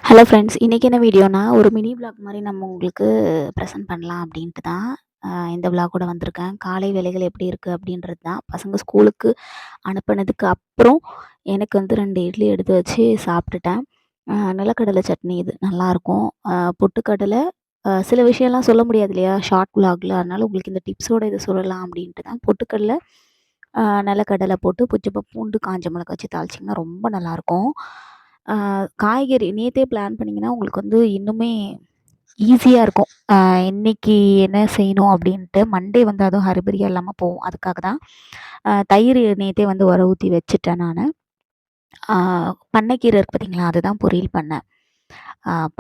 Hello friends. இன்றைக்கி என்ன வீடியோனா, ஒரு மினி விளாக் மாரி நம்ம உங்களுக்கு ப்ரெசென்ட் பண்ணலாம் அப்படின்ட்டு தான் இந்த விளாகோட வந்திருக்கேன். காலை வேலைகள் எப்படி இருக்குது அப்படின்றது தான். பசங்க ஸ்கூலுக்கு அனுப்புனதுக்கு அப்புறம் எனக்கு வந்து 2 இட்லி எடுத்து வச்சு சாப்பிட்டுட்டேன். நிலக்கடலை சட்னி இது நல்லாயிருக்கும். பொட்டுக்கடலை சில விஷயம்லாம் சொல்ல முடியாது இல்லையா? ஷார்ட் விளாகில. அதனால உங்களுக்கு இந்த டிப்ஸோட இத சொல்லலாம் அப்படின்ட்டு தான். பொட்டுக்கடலை, நிலக்கடலை போட்டு பூண்டு, காஞ்ச மிளகா வச்சு தாளிச்சிங்கன்னா ரொம்ப நல்லாயிருக்கும். காய்கறி நேத்தே பிளான் பண்ணிங்கன்னா, உங்களுக்கு வந்து இன்னுமே ஈஸியா இருக்கும். இன்னைக்கு என்ன செய்யணும் அப்படின்ட்டு மண்டே வந்து அதுவும் ஹரிபரியா இல்லாம போவும். அதுக்காக தான் தயிர் நேத்தே வந்து உர ஊத்தி வச்சுட்டேன் நானு. ஆ பண்ணைக்கீரை இருக்கு பார்த்தீங்களா? அதுதான் பொரியல் பண்ணேன்.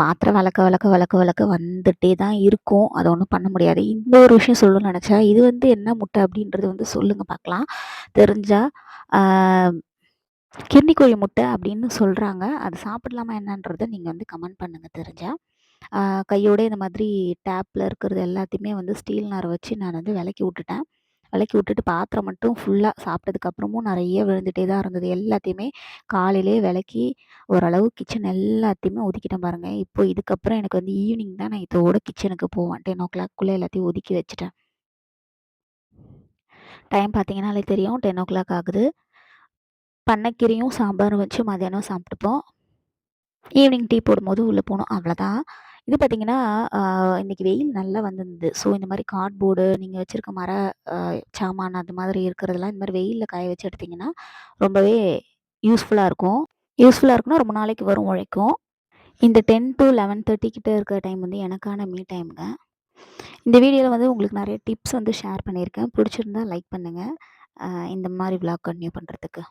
பாத்திரம் வெளக்க வந்துட்டே தான் இருக்கும். அத ஒண்ணும் பண்ண முடியாது. இந்த ஒரு விஷயம் சொல்லணும்னு நெனச்சேன். இது வந்து என்ன முட்டை அப்படின்றது வந்து சொல்லுங்க பார்க்கலாம். தெரிஞ்சா. ஆ கிர்ணிக்கோழி முட்டை அப்படின்னு சொல்றாங்க. அது சாப்பிடலாமா என்னன்றத நீங்க வந்து கமெண்ட் பண்ணுங்க தெரிஞ்சா. ஆ கையோட இந்த மாதிரி டேப்ல இருக்கிறது எல்லாத்தையுமே வந்து ஸ்டீல் நார் வச்சு நான் வந்து வெளக்கி விட்டுட்டேன். வெளக்கி விட்டுட்டு பாத்திரம் மட்டும் ஃபுல்லா சாப்பிட்டதுக்கு அப்புறமும் நெறைய விழுந்துட்டே தான் இருந்தது. எல்லாத்தையுமே காலையிலேயே வெளக்கி ஓரளவு கிச்சன் எல்லாத்தையுமே ஒதுக்கிட்டேன் பாருங்க. இப்போ இதுக்கப்புறம் எனக்கு வந்து ஈவினிங் தான் நான் இதோட கிச்சனுக்கு போவேன். 10:00க்குள்ள எல்லாத்தையும் ஒதுக்கி வச்சுட்டேன். டைம் பார்த்தீங்கன்னாலே தெரியும் 10:00 ஆகுது. பண்ணைக்கீரையும் சாம்பாரும் வச்சு மதியானம் சாப்பிட்டுப்போம். ஈவினிங் டீ போடும்போது உள்ள போணும். அவ்வளோதான். இது பார்த்தீங்கன்னா, அ இன்னைக்கு வெயில் நல்லா வந்திருந்தது. ஸோ இந்த மாரி கார்ட்போர்டு நீங்க வச்சிருக்க மர அ சாமான் அது மாதிரி இருக்கிறதெல்லாம் இந்த மாரி வெயில்ல காய வச்சு எடுத்தீங்கன்னா, ரொம்பவே யூஸ்ஃபுல்லா இருக்கும். யூஸ்ஃபுல்லா இருக்குன்னா ரொம்ப நாளைக்கு வரும் உழைக்கும். இந்த 10 டூ 11:30 கிட்ட இருக்கிற டைம் வந்து எனக்கான மீ டைம்ங்க. இந்த வீடியோல வந்து உங்களுக்கு நெறைய டிப்ஸ் வந்து ஷேர் பண்ணியிருக்கேன். புடிச்சிருந்தா லைக் பண்ணுங்க. இந்த மாரி விளாக் கன்டின்யூ பண்றதுக்கு.